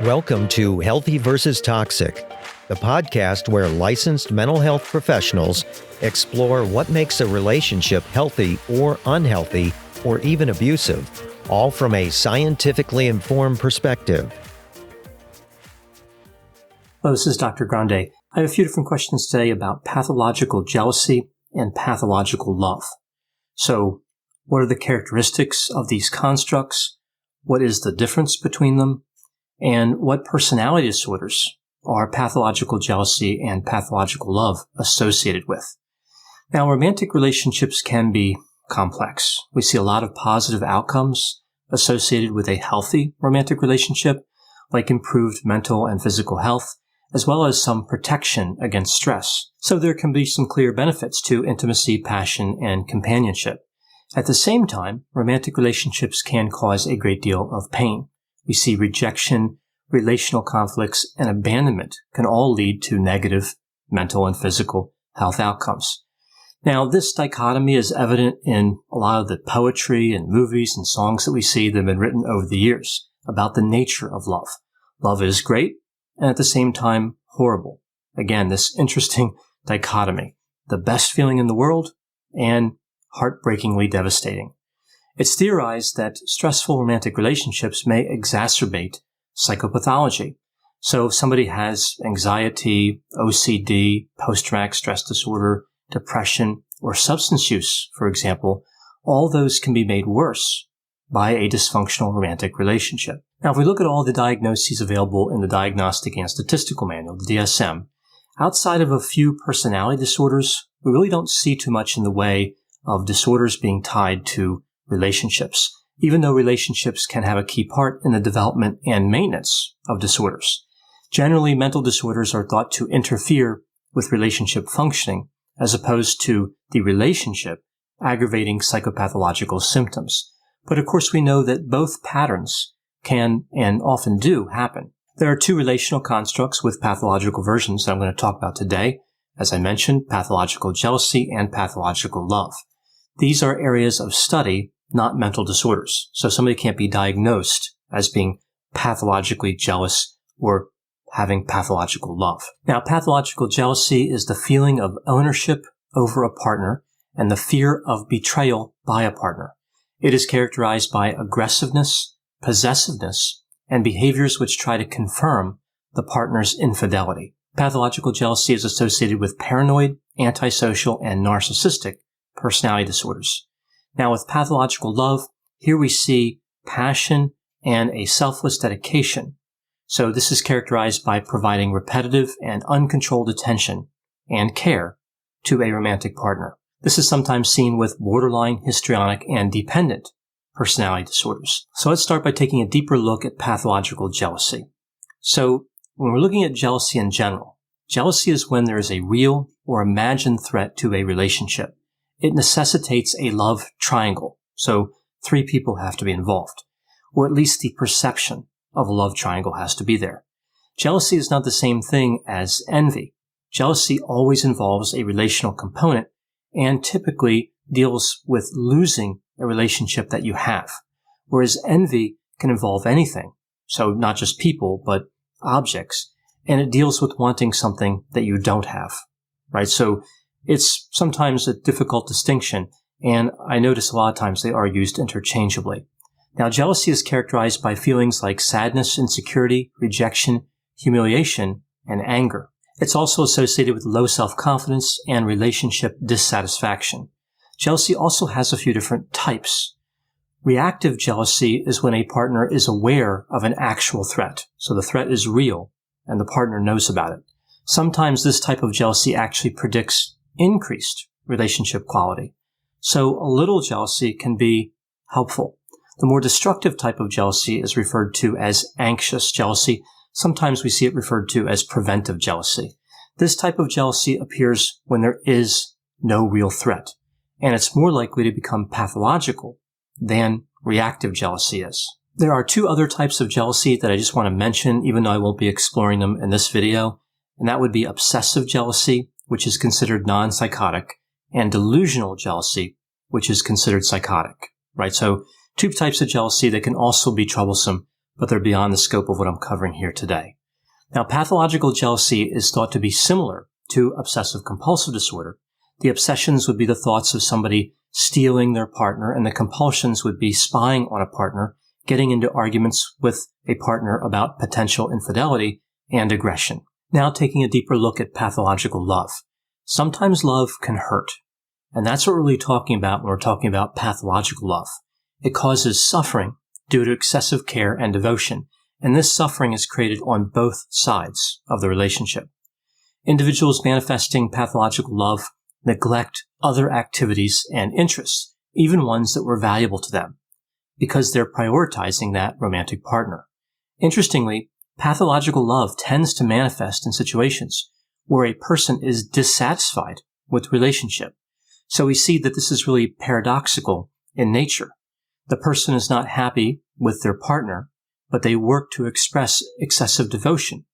Welcome to Healthy versus Toxic, the podcast where licensed mental health professionals explore what makes a relationship healthy or unhealthy or even abusive, all from a scientifically informed perspective. Hello, this is Dr. Grande. I have a few different questions today about pathological jealousy and pathological love. So, what are the characteristics of these constructs? What is the difference between them? And what personality disorders are pathological jealousy and pathological love associated with? Now, romantic relationships can be complex. We see a lot of positive outcomes associated with a healthy romantic relationship, like improved mental and physical health, as well as some protection against stress. So there can be some clear benefits to intimacy, passion, and companionship. At the same time, romantic relationships can cause a great deal of pain. We see rejection, relational conflicts, and abandonment can all lead to negative mental and physical health outcomes. Now, this dichotomy is evident in a lot of the poetry and movies and songs that we see that have been written over the years about the nature of love. Love is great, and at the same time, horrible. Again, this interesting dichotomy. The best feeling in the world and heartbreakingly devastating. It's theorized that stressful romantic relationships may exacerbate psychopathology. So if somebody has anxiety, OCD, post-traumatic stress disorder, depression, or substance use, for example, all those can be made worse by a dysfunctional romantic relationship. Now, if we look at all the diagnoses available in the Diagnostic and Statistical Manual, the DSM, outside of a few personality disorders, we really don't see too much in the way of disorders being tied to relationships, even though relationships can have a key part in the development and maintenance of disorders. Generally, mental disorders are thought to interfere with relationship functioning as opposed to the relationship aggravating psychopathological symptoms. But of course, we know that both patterns can and often do happen. There are two relational constructs with pathological versions that I'm going to talk about today. As I mentioned, pathological jealousy and pathological love. These are areas of study, not mental disorders. So somebody can't be diagnosed as being pathologically jealous or having pathological love. Now, pathological jealousy is the feeling of ownership over a partner and the fear of betrayal by a partner. It is characterized by aggressiveness, possessiveness, and behaviors which try to confirm the partner's infidelity. Pathological jealousy is associated with paranoid, antisocial, and narcissistic personality disorders. Now, with pathological love, here we see passion and a selfless dedication. So this is characterized by providing repetitive and uncontrolled attention and care to a romantic partner. This is sometimes seen with borderline, histrionic, and dependent personality disorders. So let's start by taking a deeper look at pathological jealousy. So when we're looking at jealousy in general, jealousy is when there is a real or imagined threat to a relationship. It necessitates a love triangle. So 3 people have to be involved, or at least the perception of a love triangle has to be there. Jealousy is not the same thing as envy. Jealousy always involves a relational component and typically deals with losing a relationship that you have, whereas envy can involve anything. So not just people, but objects, and it deals with wanting something that you don't have, right? So it's sometimes a difficult distinction, and I notice a lot of times they are used interchangeably. Now, jealousy is characterized by feelings like sadness, insecurity, rejection, humiliation, and anger. It's also associated with low self-confidence and relationship dissatisfaction. Jealousy also has a few different types. Reactive jealousy is when a partner is aware of an actual threat. So the threat is real, and the partner knows about it. Sometimes this type of jealousy actually predicts increased relationship quality. So a little jealousy can be helpful. The more destructive type of jealousy is referred to as anxious jealousy. Sometimes we see it referred to as preventive jealousy. This type of jealousy appears when there is no real threat, and it's more likely to become pathological than reactive jealousy is. There are 2 other types of jealousy that I just want to mention, even though I won't be exploring them in this video, and that would be obsessive jealousy, which is considered non-psychotic, and delusional jealousy, which is considered psychotic, right? So 2 types of jealousy that can also be troublesome, but they're beyond the scope of what I'm covering here today. Now, pathological jealousy is thought to be similar to obsessive-compulsive disorder. The obsessions would be the thoughts of somebody stealing their partner, and the compulsions would be spying on a partner, getting into arguments with a partner about potential infidelity and aggression. Now, taking a deeper look at pathological love. Sometimes love can hurt, and that's what we're really talking about when we're talking about pathological love. It causes suffering due to excessive care and devotion, and this suffering is created on both sides of the relationship. Individuals manifesting pathological love neglect other activities and interests, even ones that were valuable to them, because they're prioritizing that romantic partner. Interestingly, pathological love tends to manifest in situations where a person is dissatisfied with the relationship. So we see that this is really paradoxical in nature. The person is not happy with their partner, but they work to express excessive devotion.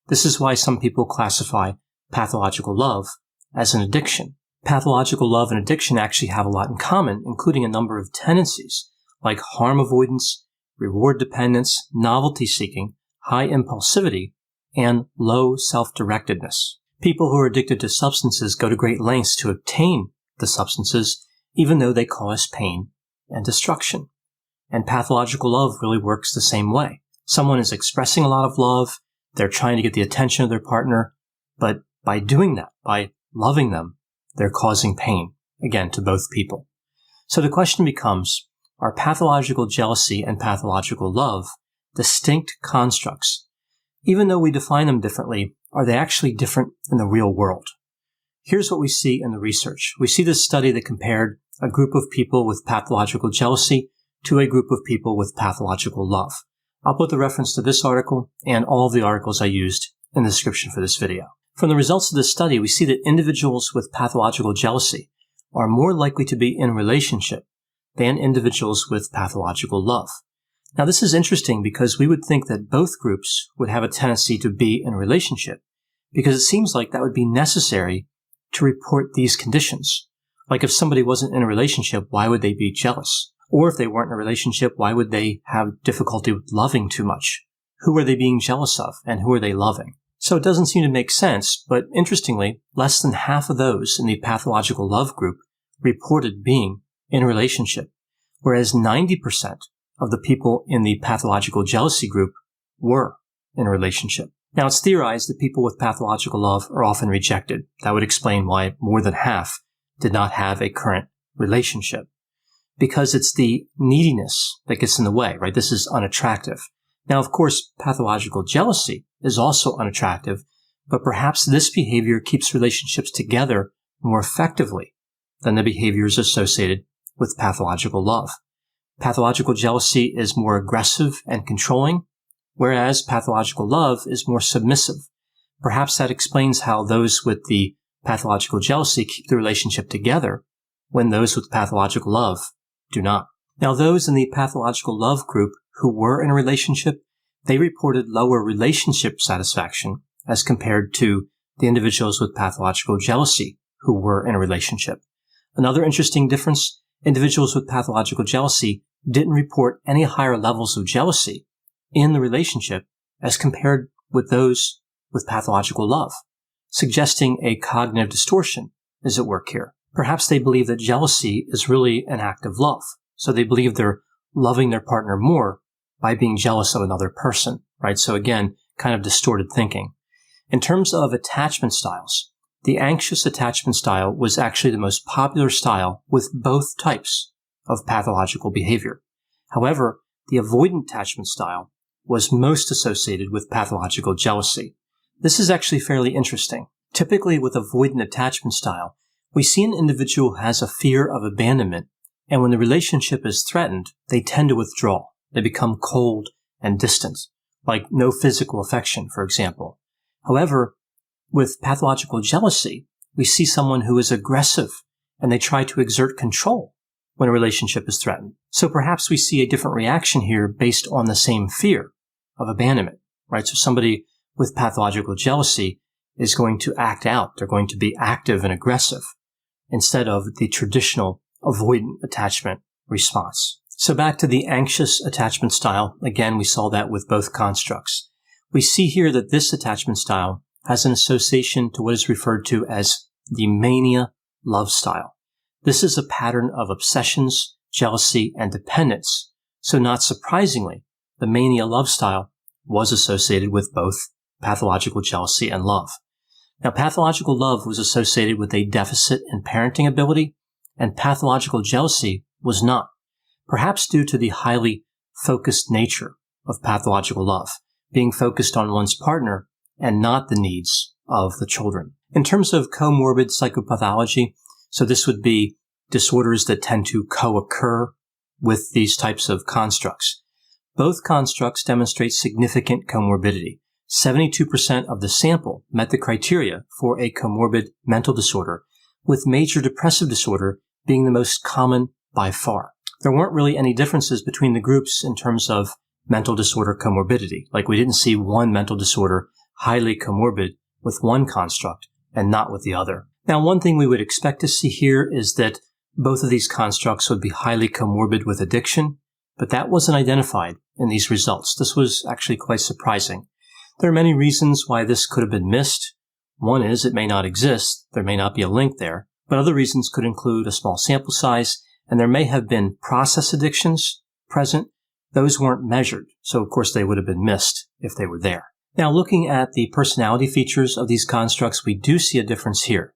This is why some people classify pathological love as an addiction. Pathological love and addiction actually have a lot in common, including a number of tendencies like harm avoidance, reward dependence, novelty seeking, high impulsivity, and low self-directedness. People who are addicted to substances go to great lengths to obtain the substances, even though they cause pain and destruction. And pathological love really works the same way. Someone is expressing a lot of love, they're trying to get the attention of their partner, but by doing that, by loving them, they're causing pain, again, to both people. So the question becomes, are pathological jealousy and pathological love distinct constructs? Even though we define them differently, are they actually different in the real world? Here's what we see in the research. We see this study that compared a group of people with pathological jealousy to a group of people with pathological love. I'll put the reference to this article and all of the articles I used in the description for this video. From the results of this study, we see that individuals with pathological jealousy are more likely to be in a relationship than individuals with pathological love. Now, this is interesting because we would think that both groups would have a tendency to be in a relationship, because it seems like that would be necessary to report these conditions. Like if somebody wasn't in a relationship, why would they be jealous? Or if they weren't in a relationship, why would they have difficulty with loving too much? Who are they being jealous of, and who are they loving? So it doesn't seem to make sense, but interestingly, less than half of those in the pathological love group reported being in a relationship, whereas 90% of the people in the pathological jealousy group were in a relationship. Now, it's theorized that people with pathological love are often rejected. That would explain why more than half did not have a current relationship. Because it's the neediness that gets in the way, right? This is unattractive. Now, of course, pathological jealousy is also unattractive, but perhaps this behavior keeps relationships together more effectively than the behaviors associated with pathological love. Pathological jealousy is more aggressive and controlling, whereas pathological love is more submissive. Perhaps that explains how those with the pathological jealousy keep the relationship together when those with pathological love do not. Now, those in the pathological love group who were in a relationship, they reported lower relationship satisfaction as compared to the individuals with pathological jealousy who were in a relationship. Another interesting difference, individuals with pathological jealousy didn't report any higher levels of jealousy in the relationship as compared with those with pathological love, suggesting a cognitive distortion is at work here. Perhaps they believe that jealousy is really an act of love, so they believe they're loving their partner more by being jealous of another person, right? So again, kind of distorted thinking. In terms of attachment styles, the anxious attachment style was actually the most popular style with both types of pathological behavior. However, the avoidant attachment style was most associated with pathological jealousy. This is actually fairly interesting. Typically, with avoidant attachment style, we see an individual has a fear of abandonment, and when the relationship is threatened, they tend to withdraw. They become cold and distant, like no physical affection, for example. However, with pathological jealousy, we see someone who is aggressive, and they try to exert control when a relationship is threatened. So perhaps we see a different reaction here based on the same fear of abandonment, right? So somebody with pathological jealousy is going to act out. They're going to be active and aggressive instead of the traditional avoidant attachment response. So back to the anxious attachment style. Again, we saw that with both constructs. We see here that this attachment style has an association to what is referred to as the mania love style. This is a pattern of obsessions, jealousy, and dependence. So not surprisingly, the mania love style was associated with both pathological jealousy and love. Now, pathological love was associated with a deficit in parenting ability, and pathological jealousy was not, perhaps due to the highly focused nature of pathological love, being focused on one's partner and not the needs of the children. In terms of comorbid psychopathology, so this would be disorders that tend to co-occur with these types of constructs. Both constructs demonstrate significant comorbidity. 72% of the sample met the criteria for a comorbid mental disorder, with major depressive disorder being the most common by far. There weren't really any differences between the groups in terms of mental disorder comorbidity. Like, we didn't see one mental disorder highly comorbid with one construct and not with the other. Now, one thing we would expect to see here is that both of these constructs would be highly comorbid with addiction, but that wasn't identified in these results. This was actually quite surprising. There are many reasons why this could have been missed. One is it may not exist. There may not be a link there. But other reasons could include a small sample size, and there may have been process addictions present. Those weren't measured, so of course they would have been missed if they were there. Now, looking at the personality features of these constructs, we do see a difference here.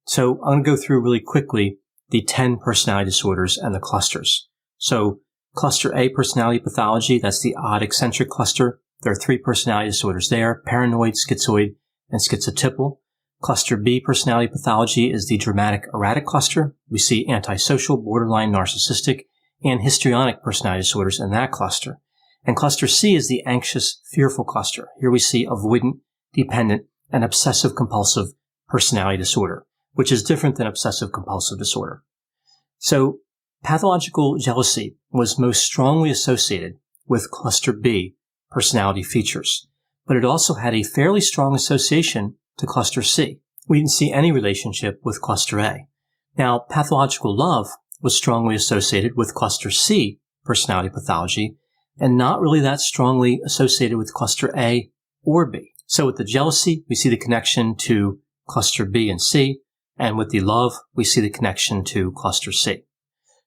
So I'm going to go through really quickly the 10 personality disorders and the clusters. So cluster A, personality pathology, that's the odd eccentric cluster. There are 3 personality disorders there: paranoid, schizoid, and schizotypal. Cluster B, personality pathology, is the dramatic erratic cluster. We see antisocial, borderline, narcissistic, and histrionic personality disorders in that cluster. And cluster C is the anxious, fearful cluster. Here we see avoidant, dependent, and obsessive compulsive personality disorder, which is different than obsessive compulsive disorder. So pathological jealousy was most strongly associated with cluster B personality features, but it also had a fairly strong association to cluster C. We didn't see any relationship with cluster A. Now, pathological love was strongly associated with cluster C personality pathology, and not really that strongly associated with cluster A or B. So with the jealousy, we see the connection to cluster B and C, and with the love, we see the connection to cluster C.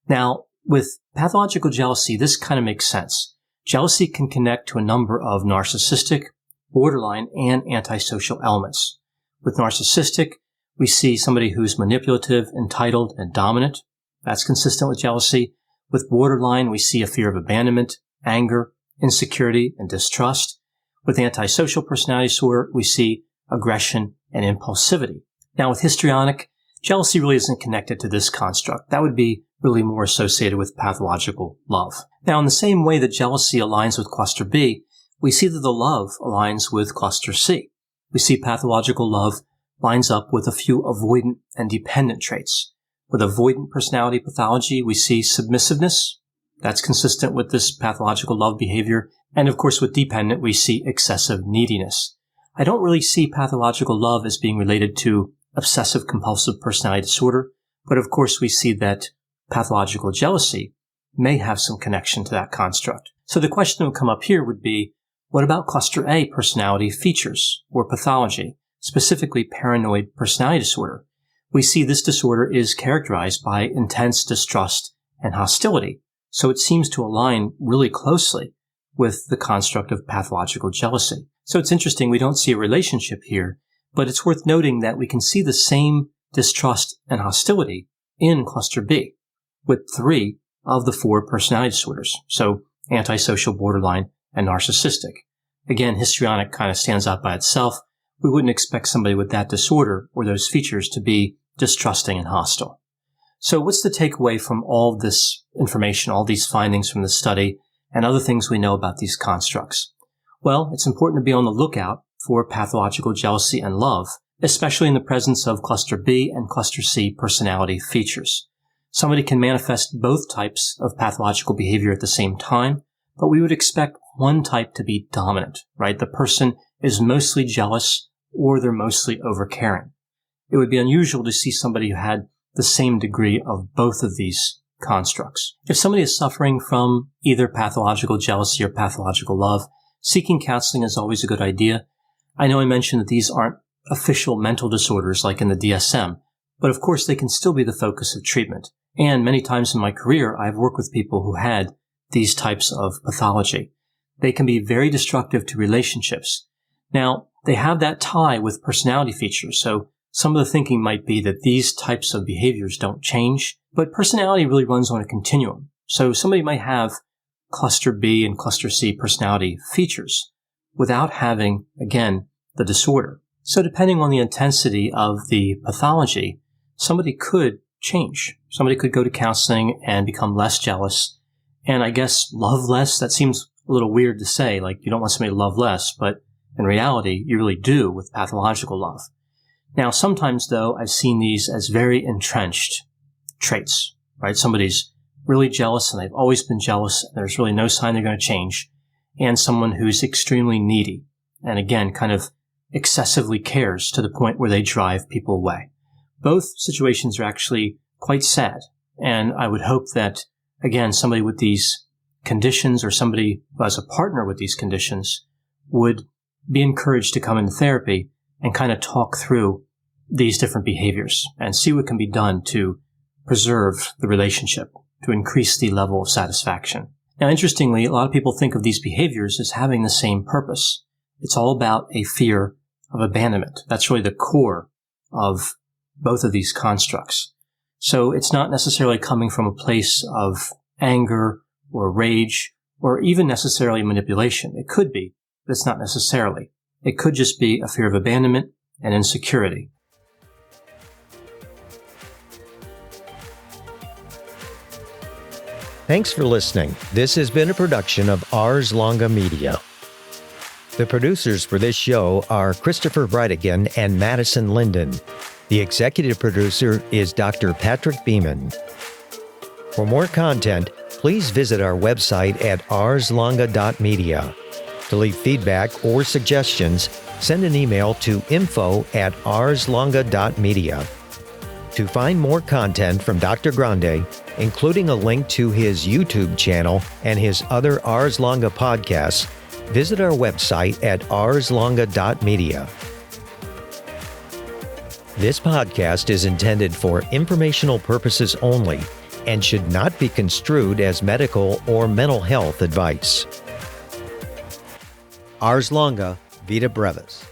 Now, with pathological jealousy, this kind of makes sense. Jealousy can connect to a number of narcissistic, borderline, and antisocial elements. With narcissistic, we see somebody who's manipulative, entitled, and dominant. That's consistent with jealousy. With borderline, we see a fear of abandonment, anger, insecurity, and distrust. With antisocial personality disorder, we see aggression and impulsivity. Now, with histrionic, jealousy really isn't connected to this construct. That would be really more associated with pathological love. Now, in the same way that jealousy aligns with cluster B, we see that the love aligns with cluster C. We see pathological love lines up with a few avoidant and dependent traits. With avoidant personality pathology, we see submissiveness. That's consistent with this pathological love behavior. And of course, with dependent, we see excessive neediness. I don't really see pathological love as being related to obsessive compulsive personality disorder, but of course we see that pathological jealousy may have some connection to that construct. So the question that would come up here would be, what about cluster A personality features or pathology, specifically paranoid personality disorder? We see this disorder is characterized by intense distrust and hostility, so it seems to align really closely with the construct of pathological jealousy. So it's interesting, we don't see a relationship here, but it's worth noting that we can see the same distrust and hostility in cluster B with 3 of the 4 personality disorders. So antisocial, borderline, and narcissistic. Again, histrionic kind of stands out by itself. We wouldn't expect somebody with that disorder or those features to be distrusting and hostile. So what's the takeaway from all of this information, all these findings from the study, and other things we know about these constructs? Well, it's important to be on the lookout for pathological jealousy and love, especially in the presence of cluster B and cluster C personality features. Somebody can manifest both types of pathological behavior at the same time, but we would expect one type to be dominant, right? The person is mostly jealous or they're mostly overcaring. It would be unusual to see somebody who had the same degree of both of these constructs. If somebody is suffering from either pathological jealousy or pathological love, seeking counseling is always a good idea. I know I mentioned that these aren't official mental disorders like in the DSM, but of course they can still be the focus of treatment. And many times in my career, I've worked with people who had these types of pathology. They can be very destructive to relationships. Now, they have that tie with personality features, so some of the thinking might be that these types of behaviors don't change, but personality really runs on a continuum. So somebody might have cluster B and cluster C personality features without having, again, the disorder. So depending on the intensity of the pathology, somebody could change. Somebody could go to counseling and become less jealous, and I guess love less. That seems a little weird to say, like you don't want somebody to love less, but in reality, you really do with pathological love. Now, sometimes, though, I've seen these as very entrenched traits, right? Somebody's really jealous, and they've always been jealous, and there's really no sign they're going to change. And someone who's extremely needy, and again, kind of excessively cares to the point where they drive people away. Both situations are actually quite sad, and I would hope that, again, somebody with these conditions or somebody who has a partner with these conditions would be encouraged to come into therapy and kind of talk through these different behaviors and see what can be done to preserve the relationship, to increase the level of satisfaction. Now, interestingly, a lot of people think of these behaviors as having the same purpose. It's all about a fear of abandonment. That's really the core of both of these constructs. So it's not necessarily coming from a place of anger or rage or even necessarily manipulation. It could be, but it's not necessarily. It could just be a fear of abandonment and insecurity. Thanks for listening. This has been a production of Ars Longa Media. The producers for this show are Christopher Breitigan and Madison Linden. The executive producer is Dr. Patrick Beeman. For more content, please visit our website at arslonga.media. To leave feedback or suggestions, send an email to info@arslonga.media. To find more content from Dr. Grande, including a link to his YouTube channel and his other Ars Longa podcasts, visit our website at arslonga.media. This podcast is intended for informational purposes only and should not be construed as medical or mental health advice. Ars Longa, Vita Brevis.